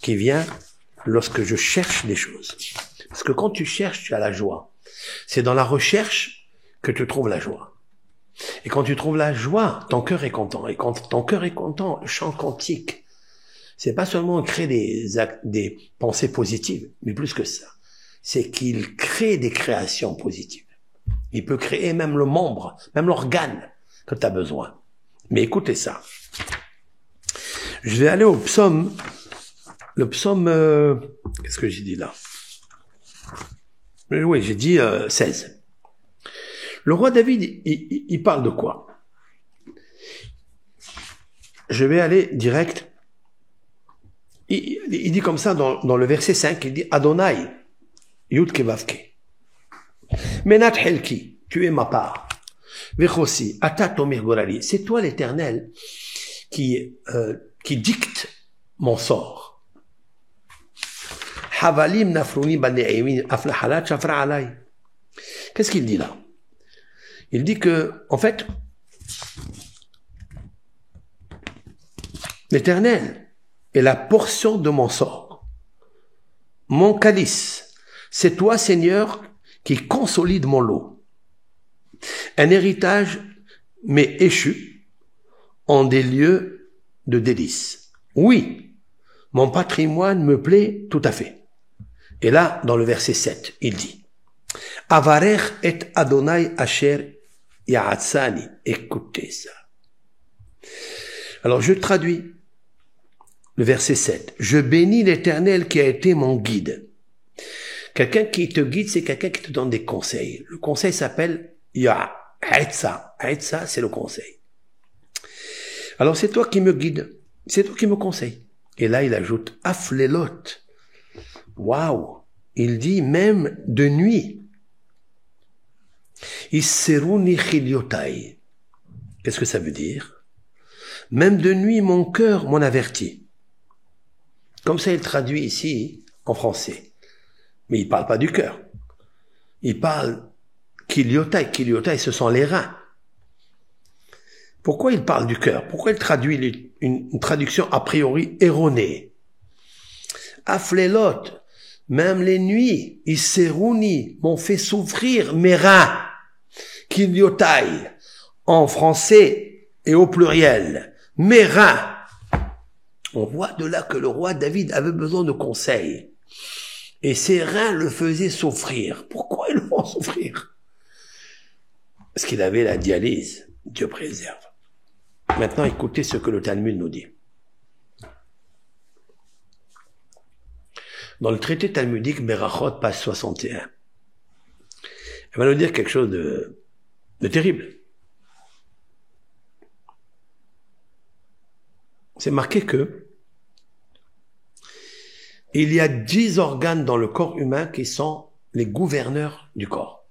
qui vient lorsque je cherche des choses. Parce que quand tu cherches, tu as la joie. C'est dans la recherche que tu trouves la joie. Et quand tu trouves la joie, ton cœur est content. Et quand ton cœur est content, le chant cantique, c'est pas seulement créer des pensées positives, mais plus que ça. C'est qu'il crée des créations positives. Il peut créer même le membre, même l'organe que tu as besoin. Mais écoutez ça. Je vais aller au psaume. Le psaume, qu'est-ce que j'ai dit là? Oui, j'ai dit 16. Le roi David, il parle de quoi? Je vais aller direct. Il dit comme ça dans le verset 5, il dit Adonai, Yud Kevavke. Menat Helki, tu es ma part. Vechosi, Ata Tomir Gorali. C'est toi l'Éternel qui dicte mon sort. Havalim nafruni bane'emin aflahalat shafra alay. Qu'est-ce qu'il dit là? Il dit que, en fait, l'Éternel est la portion de mon sort. Mon calice, c'est toi, Seigneur, qui consolide mon lot. Un héritage m'est échu en des lieux de délices. Oui, mon patrimoine me plaît tout à fait. Et là, dans le verset 7, il dit, Avarech et Adonai Asher Ya'atzani. Écoutez ça. Alors je traduis le verset 7. Je bénis l'Éternel qui a été mon guide. Quelqu'un qui te guide, c'est quelqu'un qui te donne des conseils. Le conseil s'appelle Ya'atza. Ya'atza, c'est le conseil. Alors c'est toi qui me guide. C'est toi qui me conseille. Et là il ajoute Aflelot. Waouh! Il dit même de nuit. Isseruni chiliotai. Qu'est-ce que ça veut dire? Même de nuit, mon cœur m'en avertit. Comme ça, il traduit ici en français. Mais il parle pas du cœur. il parle kiliotai. Kiliotai, ce sont les reins. Pourquoi il parle du cœur? Pourquoi il traduit une traduction a priori erronée? Aflelot, même les nuits, Isserouni, m'ont fait souffrir mes reins. Kiliotai, en français et au pluriel, mes reins. On voit de là que le roi David avait besoin de conseils. Et ses reins le faisaient souffrir. Pourquoi ils le font souffrir? Parce qu'il avait la dialyse. Dieu préserve. Maintenant, écoutez ce que le Talmud nous dit. Dans le traité talmudique Berachot, page 61, il va nous dire quelque chose de terrible. C'est marqué que il y a 10 organes dans le corps humain qui sont les gouverneurs du corps.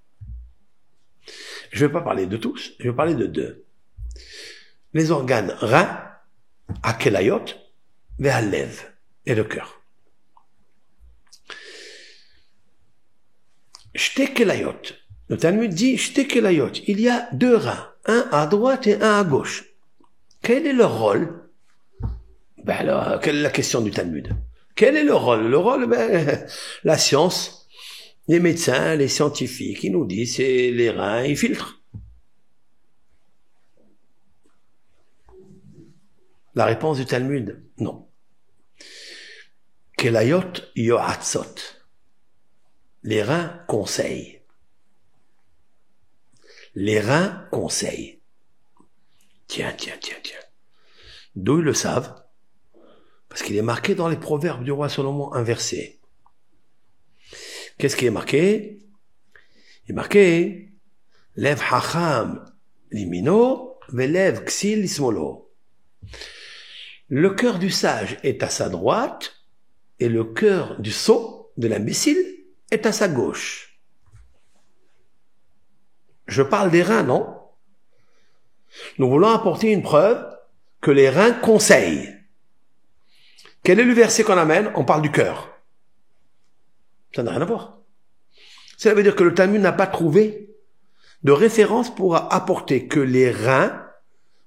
Je ne vais pas parler de tous, je vais parler de 2. Les organes rein, akelayot, ve'alev, et le cœur. Shtekelayot. Le Talmud dit shtekelayot. Il y a 2 reins, un à droite et un à gauche. Quel est leur rôle? Ben alors, quelle est la question du Talmud? Quel est le rôle? Le rôle, la science, les médecins, les scientifiques, ils nous disent, c'est les reins, ils filtrent. La réponse du Talmud, non. Kelayot yoatzot. Les reins conseillent. Les reins conseillent. Tiens. D'où ils le savent? Parce qu'il est marqué dans les proverbes du roi Salomon, un verset. Qu'est-ce qui est marqué? Il est marqué, Lev hacham limino, velev ksil ismolo. Le cœur du sage est à sa droite, et le cœur du sot, de l'imbécile, est à sa gauche. Je parle des reins, non? Nous voulons apporter une preuve que les reins conseillent. Quel est le verset qu'on amène? On parle du cœur. Ça n'a rien à voir. Cela veut dire que le Talmud n'a pas trouvé de référence pour apporter que les reins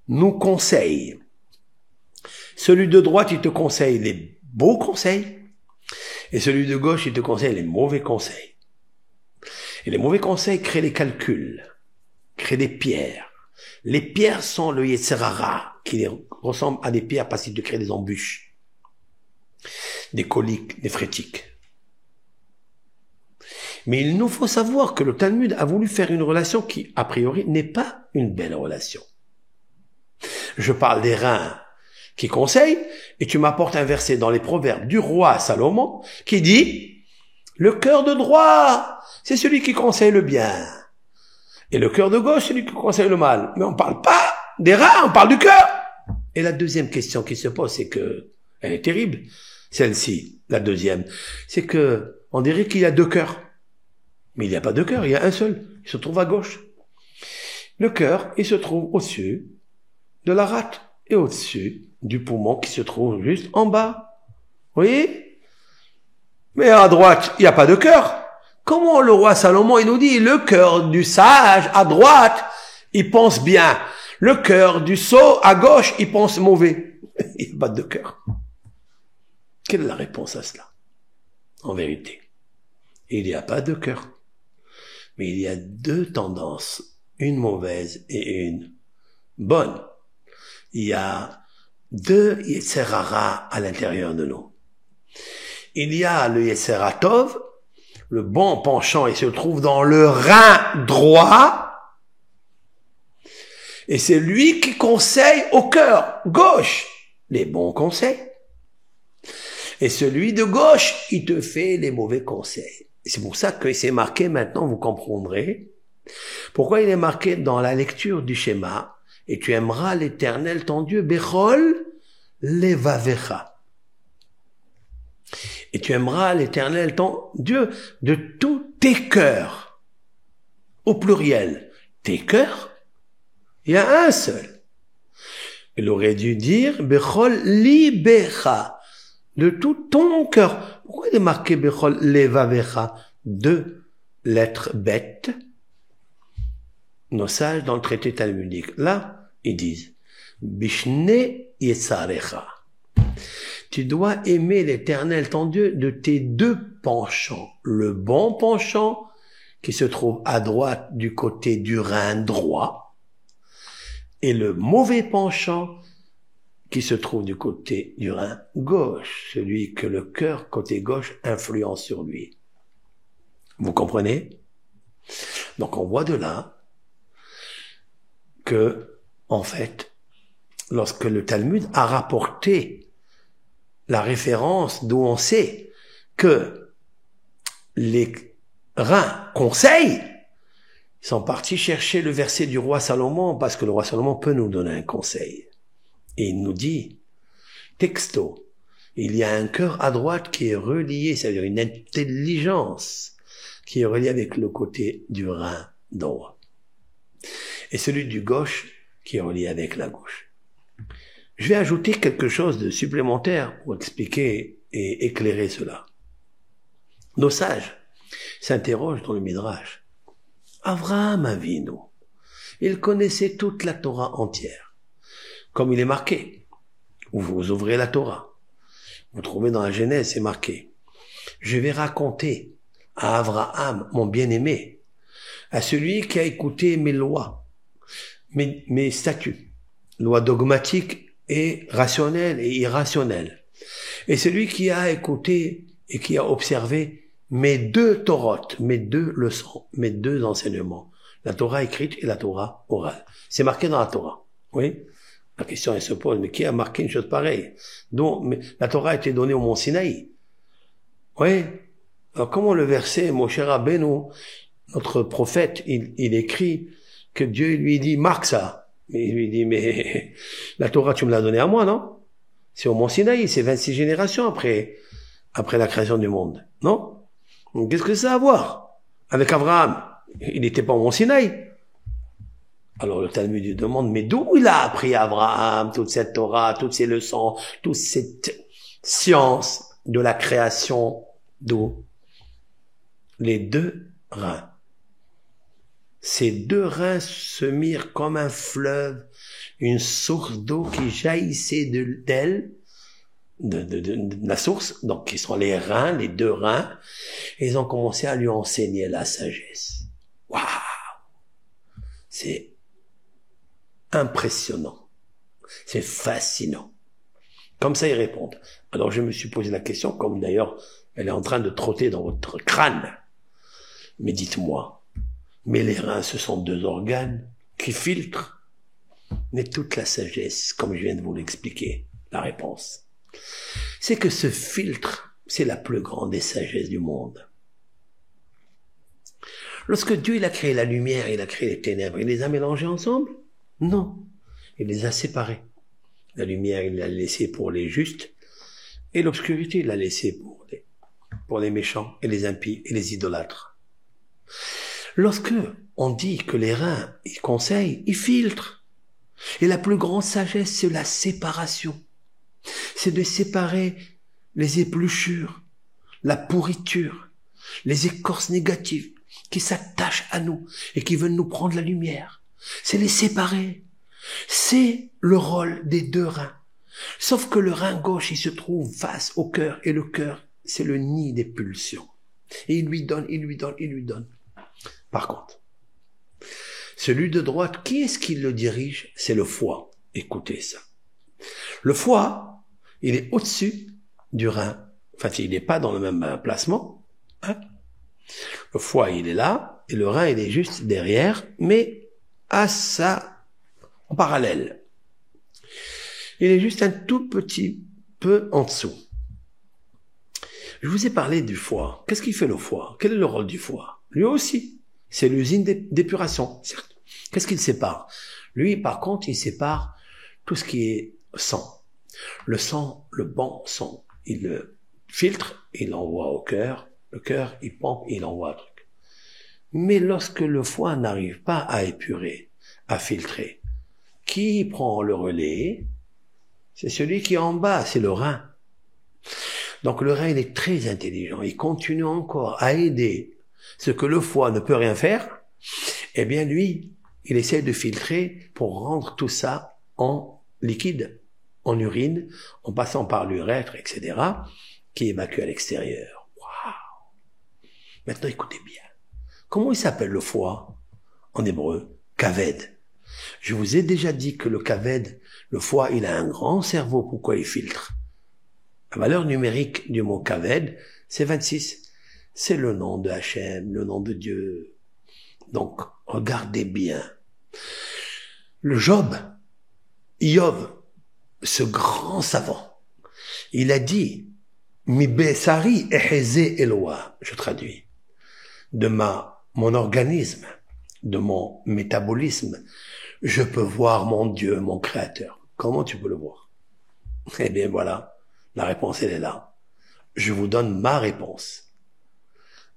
nous conseillent. Celui de droite, il te conseille les beaux conseils, et celui de gauche, il te conseille les mauvais conseils. Et les mauvais conseils créent les calculs, créent des pierres. Les pierres sont le Yetzirara, qui ressemble à des pierres parce qu'il te crée des embûches, des coliques, des frétiques. Mais il nous faut savoir que le Talmud a voulu faire une relation qui, a priori, n'est pas une belle relation. Je parle des reins qui conseillent, et tu m'apportes un verset dans les proverbes du roi Salomon qui dit « Le cœur de droit, c'est celui qui conseille le bien. Et le cœur de gauche, c'est celui qui conseille le mal. » Mais on parle pas des reins, on parle du cœur. Et la deuxième question qui se pose, c'est que, elle est terrible, celle-ci, la deuxième, c'est que, on dirait qu'il y a 2 cœurs. Mais il n'y a pas 2 cœurs, il y a un seul. Il se trouve à gauche. Le cœur, il se trouve au-dessus de la rate et au-dessus du poumon qui se trouve juste en bas. Vous voyez? Mais à droite, il n'y a pas de cœur. Comment le roi Salomon, il nous dit, le cœur du sage à droite, il pense bien. Le cœur du sot à gauche, il pense mauvais. Il n'y a pas de cœur. Quelle est la réponse à cela? En vérité, il n'y a pas de cœur. Mais il y a 2 tendances, une mauvaise et une bonne. Il y a 2 Yetzirara à l'intérieur de nous. Il y a le Yetzira Tov, le bon penchant, il se trouve dans le rein droit, et c'est lui qui conseille au cœur gauche les bons conseils. Et celui de gauche, il te fait les mauvais conseils. C'est pour ça que c'est marqué maintenant, vous comprendrez, pourquoi il est marqué dans la lecture du schéma, et tu aimeras l'Éternel ton Dieu, Bechol levavecha. Et tu aimeras l'Éternel ton Dieu de tous tes cœurs. Au pluriel. Tes cœurs, il y a un seul. Il aurait dû dire Bechol libecha. De tout ton cœur. Pourquoi il est marqué Bechol levavecha? 2 lettre bête, nos sages dans le traité talmudique. Là, ils disent, Bishne Yetzarecha. Tu dois aimer l'Éternel, ton Dieu, de tes deux penchants. Le bon penchant, qui se trouve à droite du côté du rein droit, et le mauvais penchant, qui se trouve du côté du rein gauche, celui que le cœur côté gauche influence sur lui. Vous comprenez? Donc on voit de là que, en fait, lorsque le Talmud a rapporté la référence d'où on sait que les reins conseillent, ils sont partis chercher le verset du roi Salomon, parce que le roi Salomon peut nous donner un conseil. Et il nous dit, texto, il y a un cœur à droite qui est relié, c'est-à-dire une intelligence qui est reliée avec le côté du rein droit. Et celui du gauche qui est relié avec la gauche. Je vais ajouter quelque chose de supplémentaire pour expliquer et éclairer cela. Nos sages s'interrogent dans le Midrash. Avraham Avinu, il connaissait toute la Torah entière. Comme il est marqué, vous ouvrez la Torah, vous trouvez dans la Genèse, c'est marqué. Je vais raconter à Avraham, mon bien-aimé, à celui qui a écouté mes lois, mes statuts, lois dogmatiques et rationnelles et irrationnelles. Et celui qui a écouté et qui a observé mes deux Torotes, mes deux leçons, mes deux enseignements, la Torah écrite et la Torah orale. C'est marqué dans la Torah, oui. La question elle se pose, mais qui a marqué une chose pareille? Donc, la Torah a été donnée au mont Sinaï. Oui. Alors comment le verset, mon cher Rabbeinu, notre prophète, il écrit que Dieu lui dit, marque ça. Mais il lui dit, mais la Torah, tu me l'as donnée à moi, non? C'est au mont Sinaï, c'est 26 générations après la création du monde, non? Donc, qu'est-ce que ça a à voir avec Abraham? Il n'était pas au mont Sinaï. Alors le Talmud lui demande, mais d'où il a appris Abraham toute cette Torah, toutes ces leçons, toute cette science de la création? D'où? Les deux reins. Ces deux reins se mirent comme un fleuve, une source d'eau qui jaillissait d'elle, de la source, donc qui sont les reins, les deux reins, et ils ont commencé à lui enseigner la sagesse. Waouh! C'est impressionnant. C'est fascinant. Comme ça, ils répondent. Alors, je me suis posé la question, comme d'ailleurs, elle est en train de trotter dans votre crâne. Mais dites-moi, mais les reins, ce sont deux organes qui filtrent. Mais toute la sagesse, comme je viens de vous l'expliquer, la réponse, c'est que ce filtre, c'est la plus grande des sagesses du monde. Lorsque Dieu, il a créé la lumière, il a créé les ténèbres, il les a mélangés ensemble? Non. Il les a séparés. La lumière, il l'a laissée pour les justes, et l'obscurité, il l'a laissée pour les méchants, et les impies, et les idolâtres. Lorsque on dit que les reins, ils conseillent, ils filtrent. Et la plus grande sagesse, c'est la séparation. C'est de séparer les épluchures, la pourriture, les écorces négatives qui s'attachent à nous et qui veulent nous prendre la lumière. C'est les séparer. C'est le rôle des deux reins. Sauf que le rein gauche, il se trouve face au cœur, et le cœur, c'est le nid des pulsions. Et il lui donne, il lui donne, il lui donne. Par contre, celui de droite, qui est-ce qui le dirige? C'est le foie. Écoutez ça. Le foie, il est au-dessus du rein. Enfin, il n'est pas dans le même placement. Hein? Le foie, il est là, et le rein, il est juste derrière, mais en parallèle. Il est juste un tout petit peu en dessous. Je vous ai parlé du foie. Qu'est-ce qu'il fait le foie? Quel est le rôle du foie? Lui aussi, c'est l'usine d'épuration, certes. Qu'est-ce qu'il sépare? Lui, par contre, il sépare tout ce qui est sang. Le sang, le bon sang, il le filtre, il l'envoie au cœur. Le cœur, il pompe, il envoie un truc. Mais lorsque le foie n'arrive pas à épurer, à filtrer, qui prend le relais? C'est celui qui est en bas, c'est le rein. Donc le rein, il est très intelligent. Il continue encore à aider ce que le foie ne peut rien faire, eh bien lui, il essaie de filtrer pour rendre tout ça en liquide, en urine, en passant par l'urètre, etc., qui évacue à l'extérieur. Waouh! Maintenant, écoutez bien. Comment il s'appelle le foie en hébreu? Kaved. Je vous ai déjà dit que le kaved, le foie, il a un grand cerveau. Pourquoi il filtre? La valeur numérique du mot kaved, c'est 26. C'est le nom de Hachem, le nom de Dieu. Donc, regardez bien. Le Iov, ce grand savant, il a dit, Mi besari eheze Eloa, je traduis, de mon organisme, de mon métabolisme, je peux voir mon Dieu, mon Créateur. Comment tu peux le voir? Eh bien voilà, la réponse elle est là. Je vous donne ma réponse,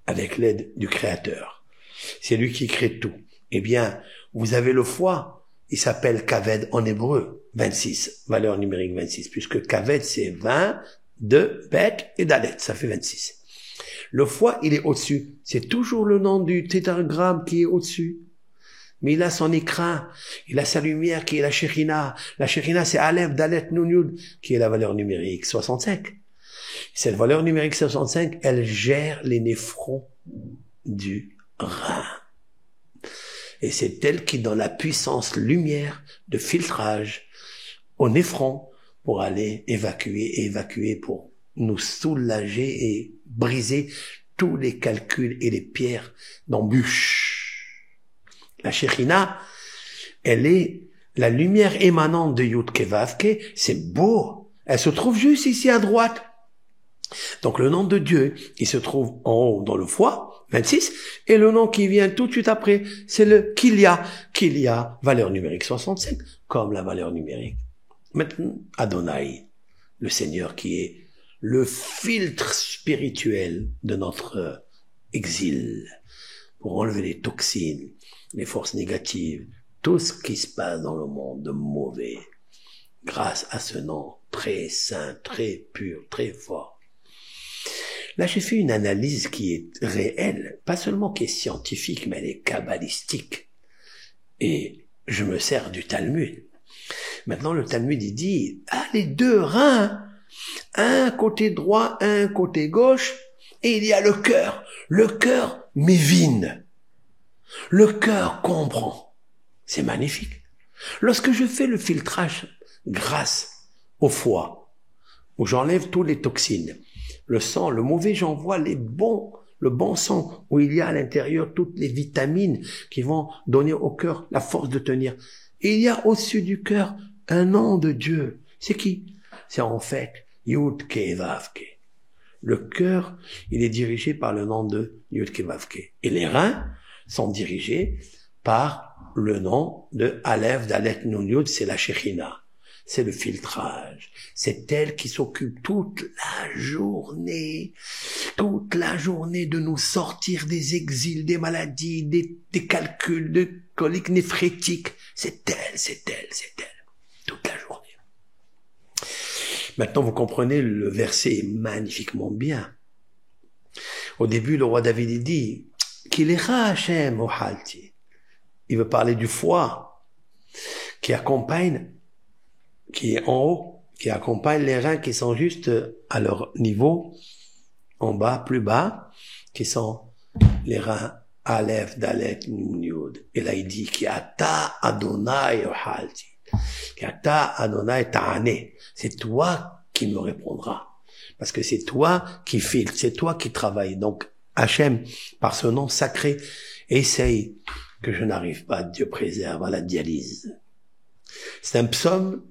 avec l'aide du Créateur. C'est lui qui crée tout. Eh bien, vous avez le foie, il s'appelle Kaved en hébreu, 26, valeur numérique 26, puisque Kaved c'est 20, de Bet et Dalet, ça fait 26. Le foie, il est au-dessus. C'est toujours le nom du tétragramme qui est au-dessus. Mais il a son écran, il a sa lumière qui est la Shekhinah. La Shekhinah, c'est Aleph, Dalet, Nun, Yud, qui est la valeur numérique 65. Cette valeur numérique 65, elle gère les néphrons du rein. Et c'est elle qui donne la puissance lumière de filtrage au néphron pour aller évacuer pour nous soulager et briser tous les calculs et les pierres d'embûche. La Shekhinah, elle est la lumière émanante de Yud Ke Vav Ke, c'est beau. Elle se trouve juste ici à droite. Donc le nom de Dieu, il se trouve en haut dans le foie, 26, et le nom qui vient tout de suite après, c'est le Kilia, valeur numérique 65, comme la valeur numérique. Maintenant, Adonai, le Seigneur qui est le filtre spirituel de notre exil, pour enlever les toxines, les forces négatives, tout ce qui se passe dans le monde de mauvais, grâce à ce nom très saint, très pur, très fort. Là, j'ai fait une analyse qui est réelle, pas seulement qui est scientifique, mais elle est kabbalistique. Et je me sers du Talmud. Maintenant, le Talmud, il dit, les deux reins, un côté droit, un côté gauche, et il y a le cœur. Le cœur mévine. Le cœur comprend. C'est magnifique. Lorsque je fais le filtrage grâce au foie, où j'enlève toutes les toxines, le sang, le mauvais, j'envoie le bon sang, où il y a à l'intérieur toutes les vitamines qui vont donner au cœur la force de tenir. Et il y a au-dessus du cœur un nom de Dieu. C'est qui? C'est en fait Yud Ke Vav Ke. Le cœur, il est dirigé par le nom de Yud Ke Vav Ke. Et les reins sont dirigés par le nom de Aleph, Dalet, Nun, Yud, c'est la Shekhinah. C'est le filtrage. C'est elle qui s'occupe toute la journée de nous sortir des exils, des maladies, des calculs, de coliques néphrétiques. C'est elle, toute la journée. Maintenant, vous comprenez le verset magnifiquement bien. Au début, le roi David, il dit, Kilecha Hashem ohalti. Il veut parler du foie qui accompagne, qui est en haut, qui accompagne les reins qui sont juste à leur niveau, en bas, plus bas, qui sont les reins Aleph, Dalet, Nun, Yud. Et là, il dit, Ki ata Adonai ohalti. Ki ata Adonai ta'ane. C'est toi qui me répondras. Parce que c'est toi qui filtres, c'est toi qui travailles. Donc, Hachem, par ce nom sacré, essaye que je n'arrive pas, Dieu préserve, à la dialyse. C'est un psaume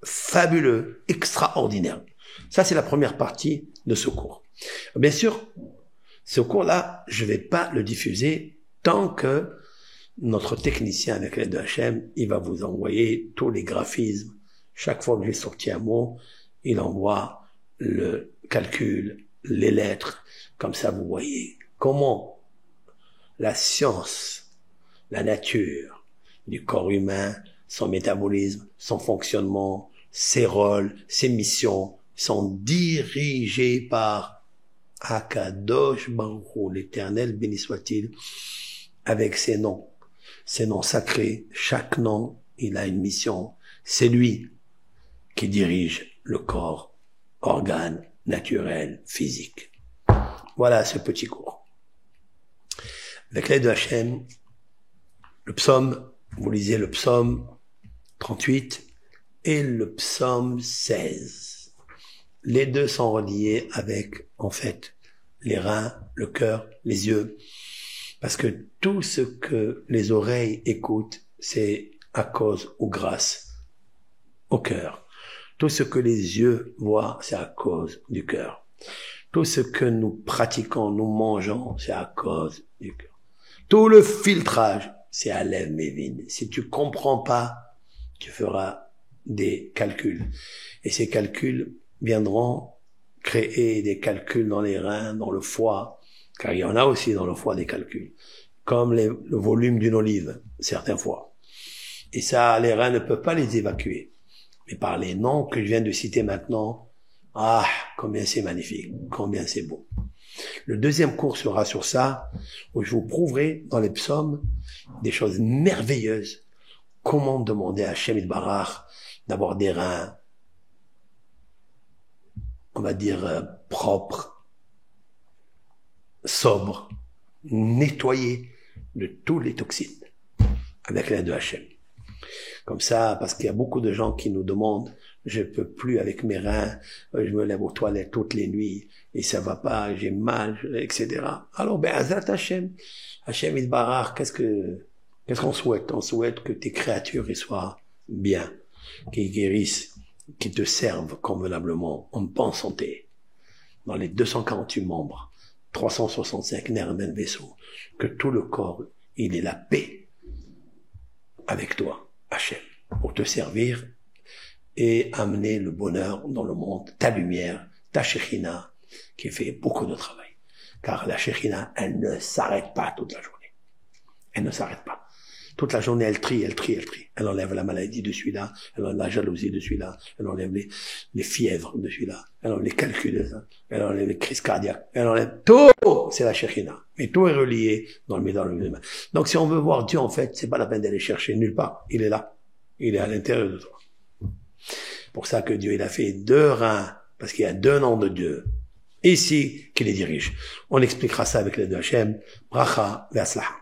fabuleux, extraordinaire. Ça, c'est la première partie de ce cours. Bien sûr, ce cours-là, je vais pas le diffuser tant que notre technicien, avec l'aide de Hachem, il va vous envoyer tous les graphismes. Chaque fois que j'ai sorti un mot, il envoie le calcul, les lettres. Comme ça, vous voyez comment la science, la nature du corps humain, son métabolisme, son fonctionnement, ses rôles, ses missions sont dirigés par Akadosh Baruch Hu, l'Éternel béni soit-il, avec ses noms sacrés. Chaque nom, il a une mission. C'est lui qui dirige le corps, organe naturel, physique. Voilà ce petit cours. Avec l'aide de Hachem, le psaume, vous lisez le psaume 38 et le psaume 16. Les deux sont reliés avec, en fait, les reins, le cœur, les yeux. Parce que tout ce que les oreilles écoutent, c'est à cause ou grâce au cœur. Tout ce que les yeux voient, c'est à cause du cœur. Tout ce que nous pratiquons, nous mangeons, c'est à cause du cœur. Tout le filtrage, c'est à lèvres mévines. Si tu comprends pas, tu feras des calculs. Et ces calculs viendront créer des calculs dans les reins, dans le foie, car il y en a aussi dans le foie des calculs, comme le volume d'une olive, certains fois. Et ça, les reins ne peuvent pas les évacuer. Mais par les noms que je viens de citer maintenant, ah, combien c'est magnifique, combien c'est beau. Le deuxième cours sera sur ça, où je vous prouverai dans les psaumes des choses merveilleuses. Comment demander à Hachem Yitbarach d'avoir des reins, on va dire, propres, sobres, nettoyés de tous les toxines, avec l'aide de Hachem. Comme ça, parce qu'il y a beaucoup de gens qui nous demandent, je peux plus avec mes reins, je me lève aux toilettes toutes les nuits, et ça va pas, j'ai mal, etc. Alors, Azrat Hachem, Hachem Yitbarach, qu'est-ce qu'on souhaite? On souhaite que tes créatures y soient bien, qu'ils guérissent, qu'ils te servent convenablement, en bonne santé. Dans les 248 membres, 365 nerfs et vaisseaux, que tout le corps, il ait la paix avec toi, Hachem, pour te servir et amener le bonheur dans le monde, ta lumière, ta Shekhinah, qui fait beaucoup de travail. Car la Shekhinah, elle ne s'arrête pas toute la journée. Elle ne s'arrête pas. Toute la journée, elle trie. Elle enlève la maladie de celui-là, elle enlève la jalousie de celui-là, elle enlève les fièvres de celui-là, elle enlève les calculs de ça, elle enlève les crises cardiaques, elle enlève tout, c'est la Shekhinah. Mais tout est relié dans le humain. Donc si on veut voir Dieu, en fait, c'est pas la peine d'aller chercher nulle part. Il est là. Il est à l'intérieur de toi. Pour ça que Dieu, il a fait 2 reins, parce qu'il y a 2 noms de Dieu, ici, qui les dirige. On expliquera ça avec l'aide de Hachem. Bracha ve'atzlacha.